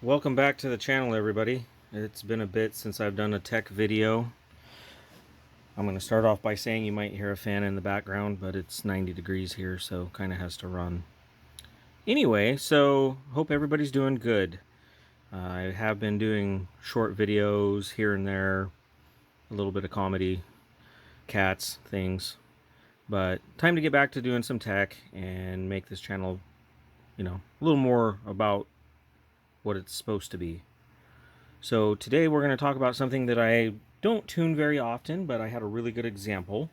Welcome back to the channel, everybody. It's been a bit since I've done a tech video. I'm going to start off by saying you might hear a fan in the background, but it's 90 degrees here, so kind of has to run. Anyway, so hope everybody's doing good. I have been doing short videos here and there, a little bit of comedy, cats, things. But time to get back to doing some tech and make this channel, a little more about what it's supposed to be. So today we're going to talk about something that I don't tune very often, but I had a really good example,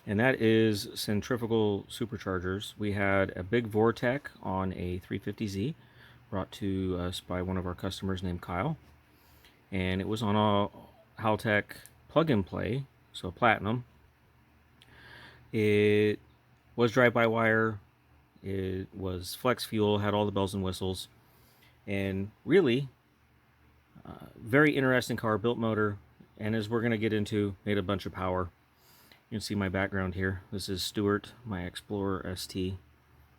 and that is centrifugal superchargers. We had a big Vortec on a 350Z brought to us by one of our customers named Kyle, and it was on a Haltech plug-and-play, so Platinum. It was drive-by-wire, it was flex fuel, had all the bells and whistles, and really very interesting car, built motor, and as we're going to get into, made a bunch of power. You can see my background here. This is Stuart, my Explorer ST.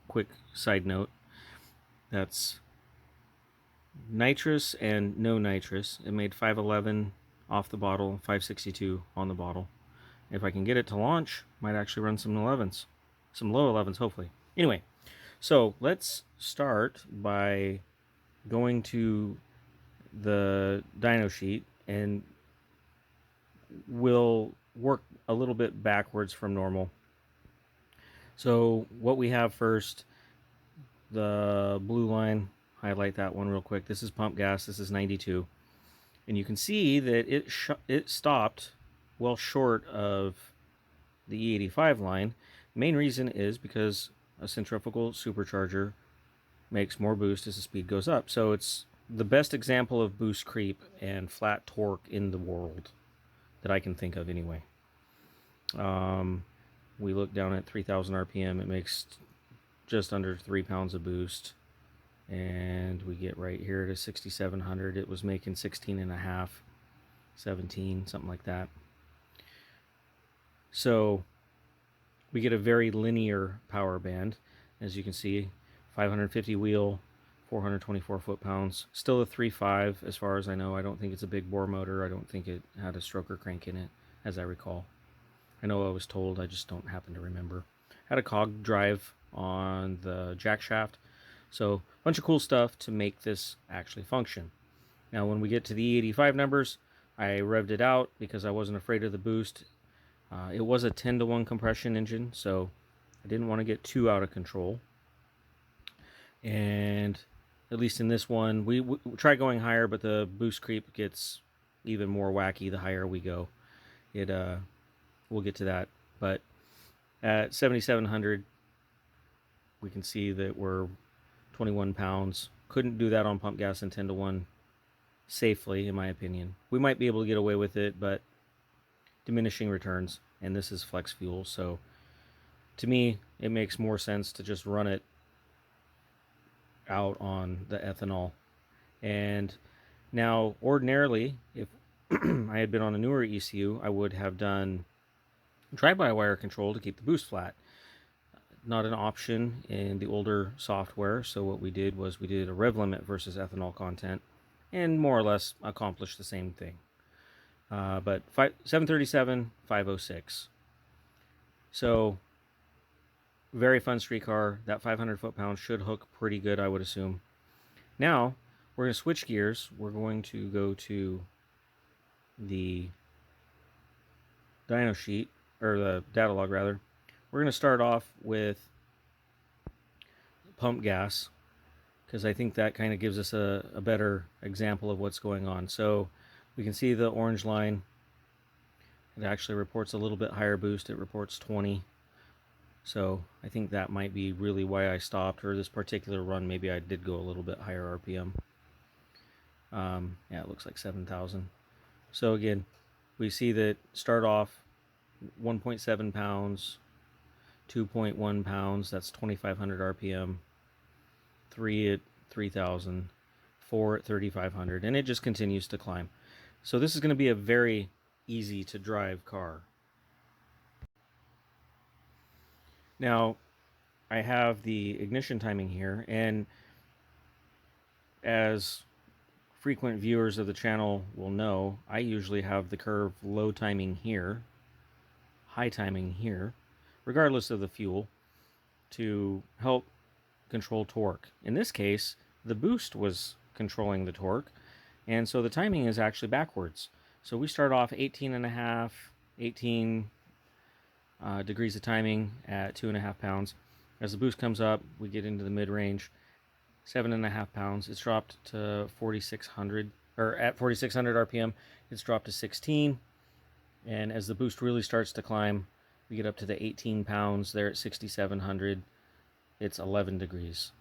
Quick side note, that's nitrous and no nitrous. It made 511 off the bottle, 562 on the bottle. If I can get it to launch, might actually run some 11s, some low 11s hopefully. Anyway, so let's start by going to the dyno sheet, and we'll work a little bit backwards from normal. So what we have first, the blue line, highlight that one real quick. This is pump gas, this is 92. And you can see that it stopped well short of the E85 line. Main reason is because a centrifugal supercharger makes more boost as the speed goes up. So it's the best example of boost creep and flat torque in the world that I can think of anyway. We look down at 3,000 RPM, it makes just under 3 pounds of boost, and we get right here to 6,700. It was making 16 and a half, 17, something like that. So we get a very linear power band, as you can see. 550 wheel, 424 foot-pounds, still a 3.5 as far as I know. I don't think it's a big bore motor. I don't think it had a stroker crank in it, as I recall. I know I was told, I just don't happen to remember. Had a cog drive on the jack shaft, so a bunch of cool stuff to make this actually function. Now when we get to the E85 numbers, I revved it out because I wasn't afraid of the boost. It was a 10-to-1 compression engine, so I didn't want to get too out of control. And at least in this one, we try going higher, but the boost creep gets even more wacky the higher we go. We'll get to that. But at 7,700, we can see that we're 21 pounds. Couldn't do that on pump gas and 10-to-1 safely, in my opinion. We might be able to get away with it, but diminishing returns. And this is flex fuel, so to me, it makes more sense to just run it out on the ethanol. And now ordinarily, if I had been on a newer ECU, I would have done drive-by-wire control to keep the boost flat. Not an option in the older software, so what we did was we did a rev limit versus ethanol content and more or less accomplished the same thing. But 737, 506. So very fun street car. That 500 foot-pounds should hook pretty good, I would assume. Now, we're going to switch gears. We're going to go to the dyno sheet, or the data log rather. We're going to start off with pump gas, because I think that kind of gives us a better example of what's going on. So we can see the orange line. It actually reports a little bit higher boost. It reports 20. So I think that might be really why I stopped, or this particular run, maybe I did go a little bit higher RPM. Yeah, it looks like 7,000. So again, we see that start off 1.7 pounds, 2.1 pounds, that's 2,500 RPM, 3 at 3,000, 4 at 3,500, and it just continues to climb. So this is going to be a very easy to drive car. Now, I have the ignition timing here, and as frequent viewers of the channel will know, I usually have the curve low timing here, high timing here, regardless of the fuel, to help control torque. In this case, the boost was controlling the torque, and so the timing is actually backwards. So we start off 18 degrees of timing at 2.5 pounds. As the boost comes up, we get into the mid-range, 7.5 pounds. It's dropped to 4,600, or at 4,600 RPM, it's dropped to 16. And as the boost really starts to climb, we get up to the 18 pounds. There at 6,700, it's 11 degrees.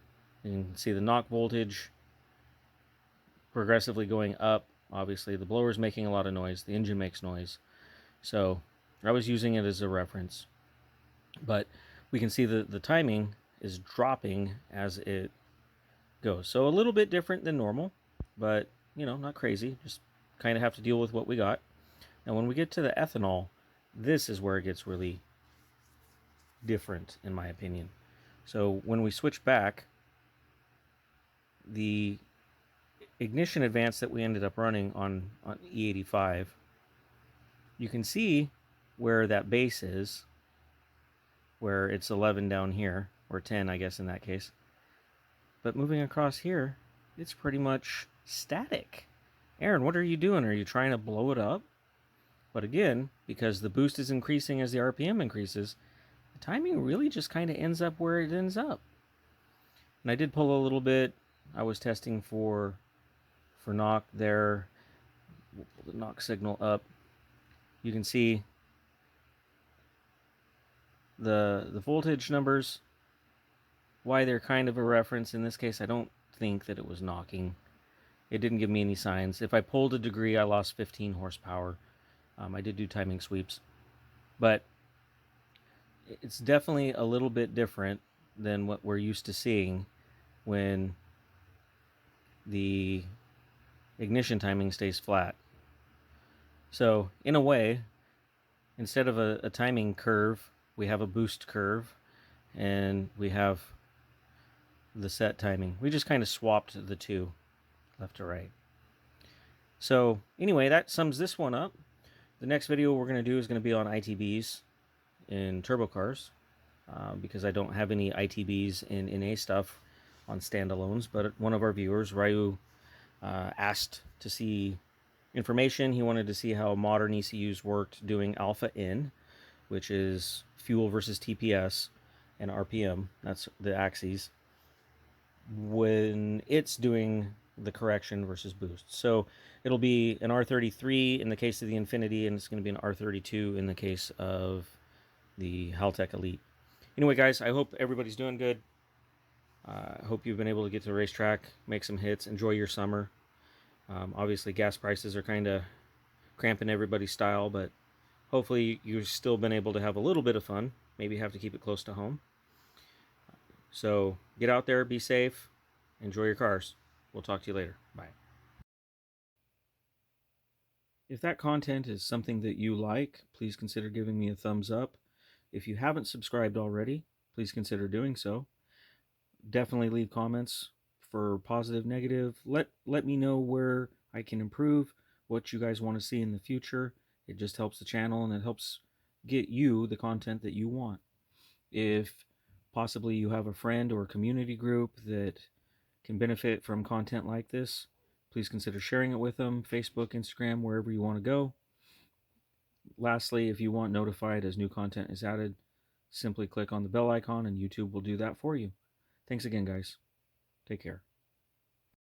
And you can see the knock voltage progressively going up. Obviously, the blower's making a lot of noise. The engine makes noise. So I was using it as a reference. But we can see the timing is dropping as it goes. So a little bit different than normal, but, you know, not crazy. Just kind of have to deal with what we got. Now, when we get to the ethanol, this is where it gets really different, in my opinion. So when we switch back, the ignition advance that we ended up running on E85, you can see where that base is, where it's 11 down here, or 10, I guess, in that case. But moving across here, it's pretty much static. Aaron, what are you doing? Are you trying to blow it up? But again, because the boost is increasing as the RPM increases, the timing really just kind of ends up where it ends up. And I did pull a little bit. I was testing for knock there. We'll pull the knock signal up. You can see the voltage numbers, why they're kind of a reference. In this case, I don't think that it was knocking. It didn't give me any signs. If I pulled a degree, I lost 15 horsepower. I did do timing sweeps. But it's definitely a little bit different than what we're used to seeing when the ignition timing stays flat. So in a way, instead of a timing curve, we have a boost curve, and we have the set timing. We just kind of swapped the two, left to right. So anyway, that sums this one up. The next video we're going to do is going to be on ITBs in turbo cars, because I don't have any ITBs in NA stuff on standalones, but one of our viewers, Ryu, asked to see information. He wanted to see how modern ECUs worked doing alpha in, which is fuel versus TPS, and RPM, that's the axes, when it's doing the correction versus boost. So it'll be an R33 in the case of the Infinity, and it's going to be an R32 in the case of the Haltech Elite. Anyway, guys, I hope everybody's doing good. I hope you've been able to get to the racetrack, make some hits, enjoy your summer. Obviously, gas prices are kind of cramping everybody's style, but hopefully you've still been able to have a little bit of fun. Maybe have to keep it close to home. So get out there, be safe, enjoy your cars. We'll talk to you later. Bye. If that content is something that you like, please consider giving me a thumbs up. If you haven't subscribed already, please consider doing so. Definitely leave comments for positive, negative. Let me know where I can improve, what you guys want to see in the future. It just helps the channel, and it helps get you the content that you want. If possibly you have a friend or a community group that can benefit from content like this, please consider sharing it with them, Facebook, Instagram, wherever you want to go. Lastly, if you want notified as new content is added, simply click on the bell icon and YouTube will do that for you. Thanks again, guys. Take care.